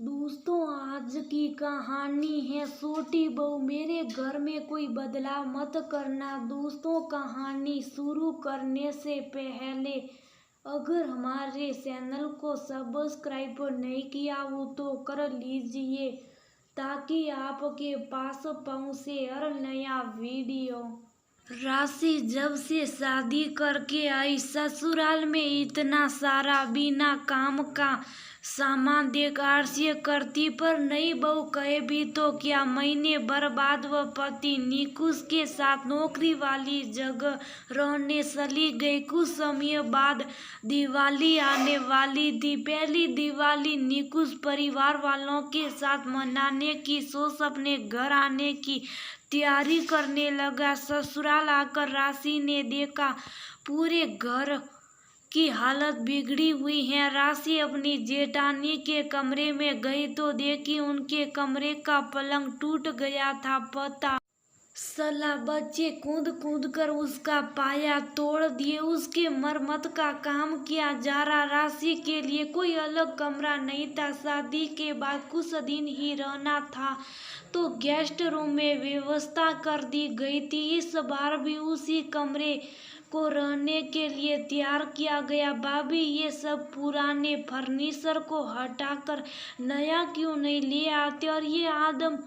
दोस्तों, आज की कहानी है छोटी बहू। मेरे घर में कोई बदलाव मत करना। दोस्तों, कहानी शुरू करने से पहले अगर हमारे चैनल को सब्सक्राइब नहीं किया हो तो कर लीजिए ताकि आपके पास पहुंचे हर नया वीडियो। राशि जब से शादी करके आई ससुराल में इतना सारा बिना काम का सामान देकर आश्चर्य करती, पर नई बहू कहे भी तो क्या। महीने बर्बाद व पति निकुंज के साथ नौकरी वाली जगह रहने चली गई। कुछ समय बाद दिवाली आने वाली थी। पहली दिवाली निकुंज परिवार वालों के साथ मनाने की सोच अपने घर आने की तैयारी करने लगा। ससुराल आकर राशि ने देखा पूरे घर की हालत बिगड़ी हुई है। राशि अपनी जेठानी के कमरे में गई तो देखी उनके कमरे का पलंग टूट गया था। पता सला बच्चे कूद कूद कर उसका पाया तोड़ दिए। उसके मरम्मत का काम किया जा रहा। राशि के लिए कोई अलग कमरा नहीं था। शादी के बाद कुछ दिन ही रहना था तो गेस्ट रूम में व्यवस्था कर दी गई थी। इस बार भी उसी कमरे को रहने के लिए तैयार किया गया। भाभी, ये सब पुराने फर्नीचर को हटाकर नया क्यों नहीं ले आते? और ये आदम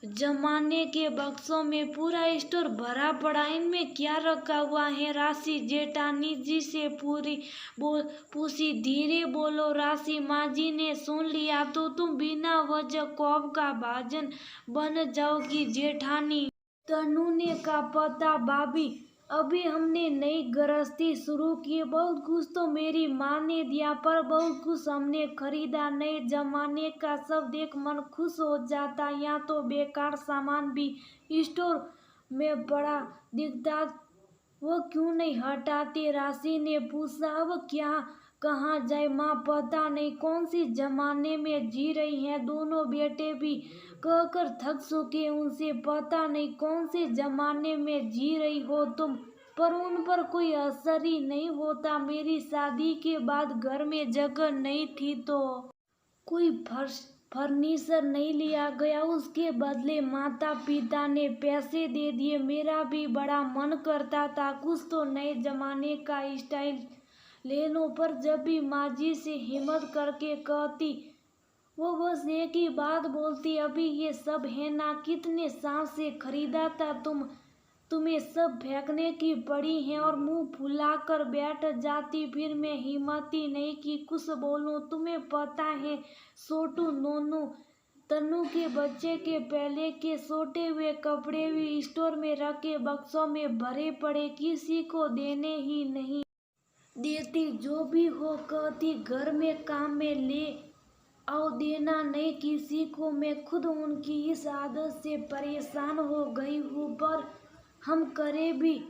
जमाने के बक्सों में पूरा स्टोर भरा पड़ा, इनमें क्या रखा हुआ है? राशि जेठानी जी से पूछी। धीरे बोलो राशि, माँ जी ने सुन लिया तो तुम बिना वजह कौप का भाजन बन जाओगी। जेठानी तनु ने कहा, पता भाभी, अभी हमने नई गृहस्थी शुरू की। बहुत कुछ तो मेरी माँ ने दिया पर बहुत कुछ हमने खरीदा। नए जमाने का सब देख मन खुश हो जाता। यहाँ तो बेकार सामान भी स्टोर में बड़ा दिखता, वो क्यों नहीं हटाते? राशि ने पूछा। अब क्या कहाँ जाए माँ, पता नहीं कौन सी जमाने में जी रही हैं। दोनों बेटे भी कहकर थक चुके। उनसे पता नहीं कौन से जमाने में जी रही हो तुम, पर उन पर कोई असर ही नहीं होता। मेरी शादी के बाद घर में जगह नहीं थी तो कोई फर्नीचर नहीं लिया गया। उसके बदले माता पिता ने पैसे दे दिए। मेरा भी बड़ा मन करता था कुछ तो नए जमाने का स्टाइल ले लो, पर जब भी माँ जी से हिम्मत करके कहती वो बस एक ही बात बोलती, अभी ये सब है ना, कितने साल से खरीदा था तुम्हें सब फेंकने की पड़ी है। और मुंह फुलाकर बैठ जाती। फिर मैं हिम्मत ही नहीं कि कुछ बोलूं। तुम्हें पता है छोटू नोनू तन्नू के बच्चे के पहले के छोटे हुए कपड़े भी स्टोर में रखे बक्सों में भरे पड़े, किसी को देने ही नहीं देती। जो भी हो कहती घर में काम में ले आओ, देना नहीं किसी को। मैं खुद उनकी इस आदत से परेशान हो गई हूँ, पर हम करें भी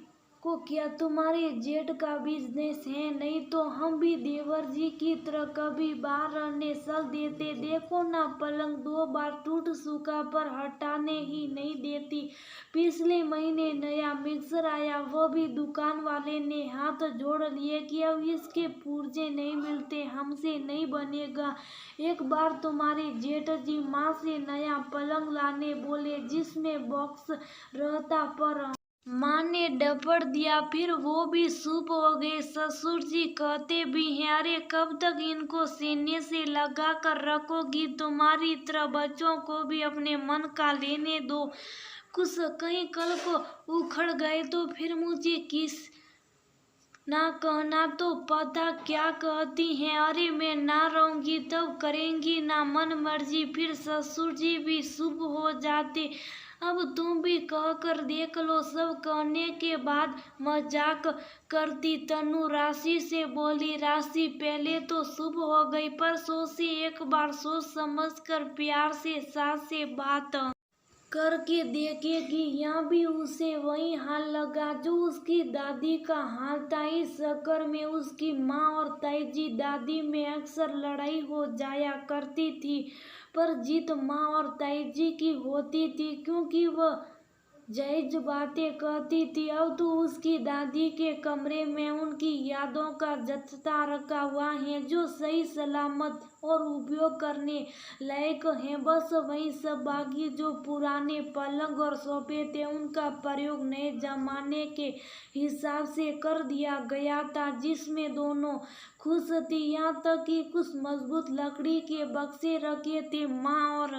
को क्या? तुम्हारे जेठ का बिजनेस है, नहीं तो हम भी देवर जी की तरह कभी बाहर रहने चल देते। देखो ना, पलंग 2 बार टूट चुका पर हटाने ही नहीं देती। पिछले महीने नया मिक्सर आया, वो भी दुकान वाले ने हाथ जोड़ लिए कि अब इसके पुर्जे नहीं मिलते, हमसे नहीं बनेगा। एक बार तुम्हारे जेठ जी माँ से नया पलंग लाने बोले जिसमें बॉक्स रहता, पर माँ ने डपट दिया। फिर वो भी चुप हो गए। ससुर जी कहते भी हैं, अरे कब तक इनको सीने से लगा कर रखोगी? तुम्हारी तरह बच्चों को भी अपने मन का लेने दो। कुछ कहीं कल को उखड़ गए तो फिर मुझे किस ना कहना। तो पता क्या कहती हैं, अरे मैं ना रहूंगी तब करेंगी ना मन मर्जी। फिर ससुर जी भी चुप हो जाते। अब तुम भी कह कर देख लो। सब कहने के बाद मजाक करती तनु राशि से बोली। राशि पहले तो चुप हो गई, पर सोची एक बार सोच समझ कर प्यार से सास से बात करके देखेगी। यहाँ भी उसे वही हाल लगा जो उसकी दादी का हाल था। इस चक्कर में उसकी माँ और ताई जी दादी में अक्सर लड़ाई हो जाया करती थी, पर जीत माँ और ताई जी की होती थी क्योंकि वह जयज बातें कहती थी। अब तो उसकी दादी के कमरे में उनकी यादों का जत्था रखा हुआ है जो सही सलामत और उपयोग करने लायक है। बस वही सब बाकी जो पुराने पलंग और सोफे थे उनका प्रयोग नए जमाने के हिसाब से कर दिया गया था, जिसमें दोनों खुश थी। यहाँ तक कि कुछ मजबूत लकड़ी के बक्से रखे थे। माँ और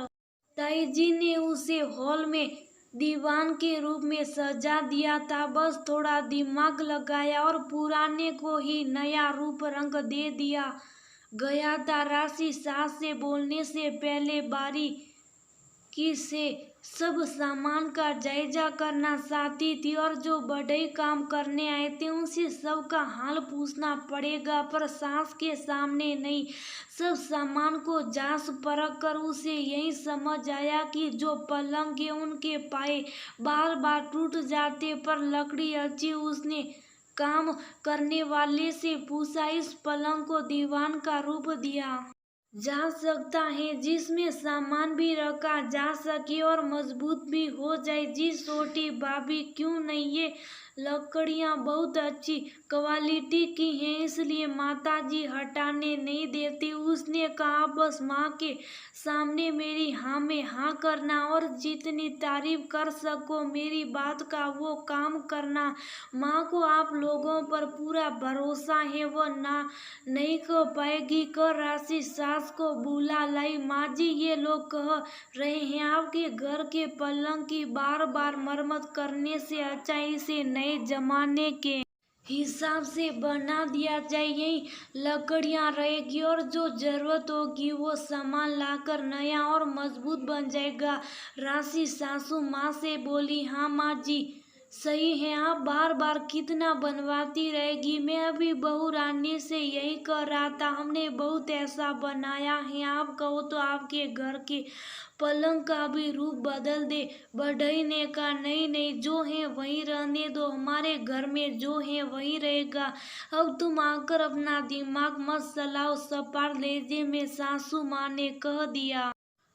ताई जी ने उसे हॉल में दीवान के रूप में सजा दिया था। बस थोड़ा दिमाग लगाया और पुराने को ही नया रूप रंग दे दिया गया था। राशि सास से बोलने से पहले बारीकी से सब सामान का जायजा करना चाहती थी और जो बढ़ई काम करने आए थे उनसे सबका हाल पूछना पड़ेगा, पर सास के सामने नहीं। सब सामान को जांच परख कर उसे यही समझ आया कि जो पलंग के उनके पाए बार बार टूट जाते पर लकड़ी अच्छी। उसने काम करने वाले से पूछा, इस पलंग को दीवान का रूप दिया जा सकता है जिसमें सामान भी रखा जा सके और मजबूत भी हो जाए? जी छोटी भाभी, क्यों नहीं, ये लकड़ियां बहुत अच्छी क्वालिटी की हैं, इसलिए माताजी हटाने नहीं देती। उसने कहा, बस माँ के सामने मेरी हाँ में हाँ करना और जितनी तारीफ कर सको मेरी बात का वो काम करना। माँ को आप लोगों पर पूरा भरोसा है, वो ना नहीं कह पाएगी। कर राशि सास को बुला लाई। माँ जी, ये लोग कह रहे हैं आपके घर के पलंग की बार बार मरम्मत करने से अच्छा इसे नए जमाने के हिसाब से बना दिया जाए। यही लकड़ियां रहेगी और जो जरूरत होगी वो सामान लाकर नया और मजबूत बन जाएगा। राशि सासू माँ से बोली, हाँ माँ जी सही है, आप बार बार कितना बनवाती रहेगी। मैं अभी बहू रानी से यही कह रहा था, हमने बहुत ऐसा बनाया है, आप कहो तो आपके घर के पलंग का भी रूप बदल दे। बढ़ई ने कहा, नहीं नहीं, जो है वही रहने दो, हमारे घर में जो है वही रहेगा। अब तुम आकर अपना दिमाग मत चलाओ, सपाट लहजे में सासू माँ ने कह दिया।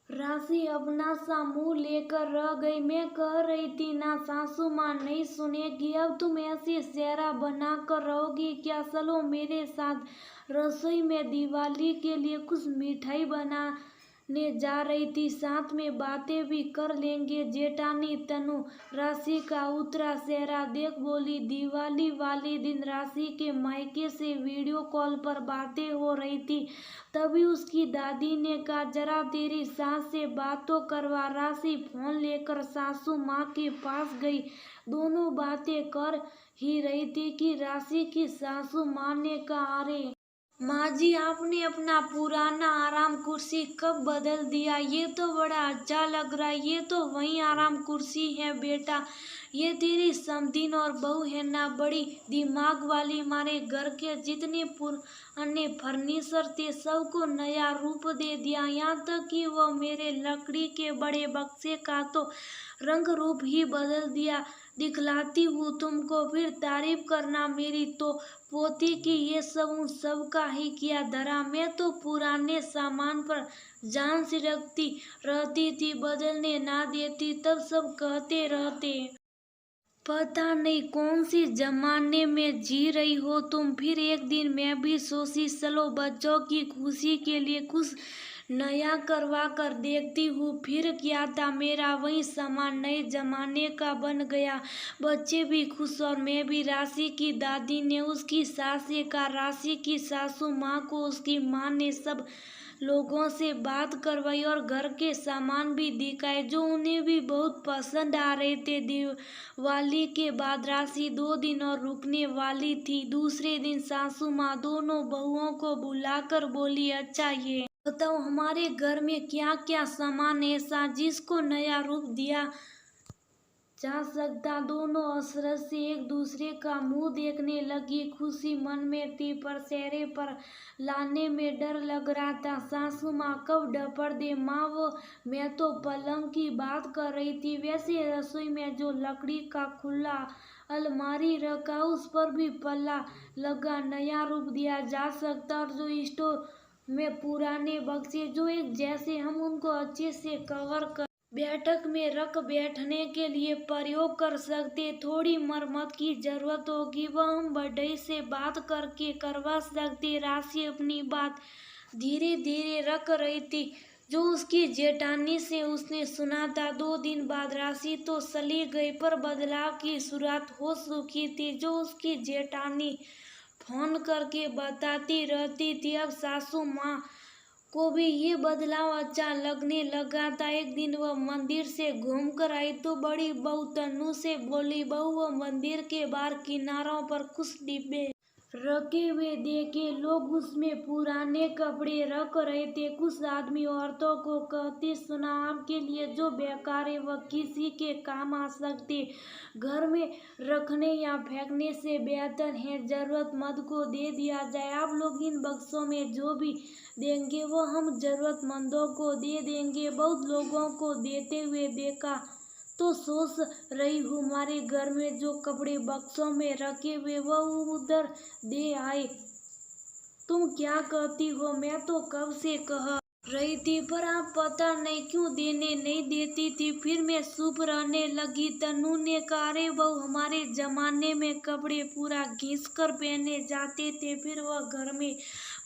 राशि अपना सा मुंह लेकर रह गई। मैं कह रही थी ना, सासू माँ नहीं सुनेगी। अब तुम ऐसी चेहरा बना कर रहोगी क्या? चलो मेरे साथ रसोई में, दिवाली के लिए कुछ मिठाई बनाने जा रही थी, साथ में बातें भी कर लेंगे। जेठानी तनु राशि का उतरा चेहरा देख बोली। दिवाली वाले दिन राशि के मायके से वीडियो कॉल पर बातें हो रही थी, तभी उसकी दादी ने कहा, जरा तेरी सास से बात तो करवा। राशि फोन लेकर सासू माँ के पास गई। दोनों बातें कर ही रही थी कि राशि की सासू माँ ने कहा, अरे माँ जी, आपने अपना पुराना आराम कुर्सी कब बदल दिया? ये तो बड़ा अच्छा लग रहा है। ये तो वही आराम कुर्सी है बेटा, ये तेरी समधीन और बहू है ना, बड़ी दिमाग वाली। हमारे घर के जितने पुराने फर्नीचर थे सबको नया रूप दे दिया, यहाँ तक कि वो मेरे लकड़ी के बड़े बक्से का तो रंग रूप ही बदल दिया। दिखलाती हूँ तुमको, फिर तारीफ करना मेरी तो पोती की ये सब उन सब का ही किया धरा। मैं तो पुराने सामान पर जान सिरकती रहती थी, बदलने ना देती, तब सब कहते रहते, पता नहीं कौन सी जमाने में जी रही हो तुम। फिर एक दिन मैं भी सोची, चलो बच्चों की खुशी के लिए कुछ नया करवा कर देखती हूँ। फिर क्या था, मेरा वही सामान नए जमाने का बन गया। बच्चे भी खुश और मैं भी। राशि की दादी ने उसकी सास से कहा। राशि की सासू माँ को उसकी माँ ने सब लोगों से बात करवाई और घर के सामान भी दिखाए जो उन्हें भी बहुत पसंद आ रहे थे। दिवाली के बाद राशि 2 दिन और रुकने वाली थी। दूसरे दिन सासू माँ दोनों बहुओं को बुलाकर बोली, अच्छा ये बताओ हमारे घर में क्या क्या सामान ऐसा जिसको नया रूप दिया जा सकता? दोनों हसरत से एक दूसरे का मुंह देखने लगी। खुशी मन में थी पर चेहरे पर लाने में डर लग रहा था। सासू माँ कब डपट दे माँ, वो मैं तो पलंग की बात कर रही थी। वैसे रसोई में जो लकड़ी का खुला अलमारी रखा उस पर भी पल्ला लगा नया रूप दिया जा सकता, और जो स्टोर में पुराने बक्से जो एक जैसे हम उनको अच्छे से कवर कर बैठक में रख बैठने के लिए प्रयोग कर सकते। थोड़ी मरम्मत की जरूरत होगी वह हम बढ़ई से बात करके करवा सकते। राशि अपनी बात धीरे धीरे रख रही थी जो उसकी जेठानी से उसने सुना था। 2 दिन बाद राशि तो चली गई पर बदलाव की शुरुआत हो चुकी थी जो उसकी जेठानी फोन करके बताती रहती थी। अब सासू माँ को भी ये बदलाव अच्छा लगने लगा था। एक दिन वह मंदिर से घूम कर आई तो बड़ी बहू तन्नू से बोली, बहू वह मंदिर के बाहर किनारों पर कुछ डिब्बे रखे हुए देखे। लोग उसमें पुराने कपड़े रख रहे थे। कुछ आदमी औरतों को कहते सुना, आपके लिए जो बेकार है वह किसी के काम आ सकते, घर में रखने या फेंकने से बेहतर है जरूरतमंद को दे दिया जाए। आप लोग इन बक्सों में जो भी देंगे वो हम जरूरतमंदों को दे देंगे। बहुत लोगों को देते हुए देखा तो सोच रही हूँ हमारे घर में जो कपड़े बक्सों में रखे हुए वह उधर दे आए। तुम क्या कहती हो? मैं तो कब से कह रही थी पर आप पता नहीं क्यों देने नहीं देती थी। फिर मैं चुप रहने लगी। तन्नू ने कहा, अरे बहू हमारे जमाने में कपड़े पूरा घिस कर पहने जाते थे फिर वह घर में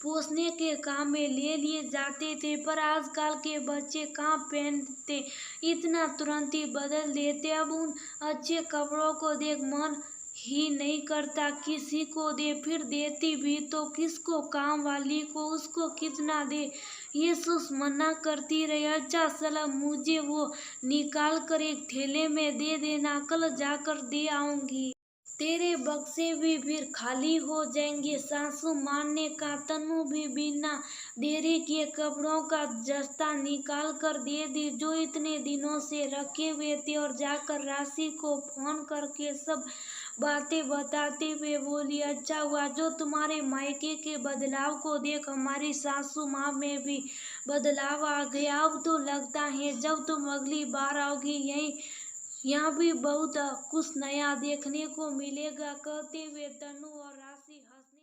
पोसने के काम में ले लिए जाते थे। पर आजकल के बच्चे कहाँ पहनते, इतना तुरंत ही बदल देते। अब उन अच्छे कपड़ों को देख मन ही नहीं करता किसी को दे, फिर देती भी तो किसको, काम वाली को, उसको कितना दे ये सोच मना करती रही। अच्छा चला मुझे वो निकाल कर एक थैले में दे देना, कल जाकर दे आऊंगी। तेरे बक्से भी फिर खाली हो जाएंगे। सासू माँ ने कहा। तन्नू भी बिना देरी किए कपड़ों का जस्ता निकाल कर दे दी जो इतने दिनों से रखे हुए थे और जाकर राशि को फोन करके सब बातें बताते हुए बोली, अच्छा हुआ जो तुम्हारे मायके के बदलाव को देख हमारी सासू माँ में भी बदलाव आ गया। अब तो लगता है जब तुम अगली बार आओगी यहाँ भी बहुत कुछ नया देखने को मिलेगा। कहते हुए तन्नू और राशि हंसने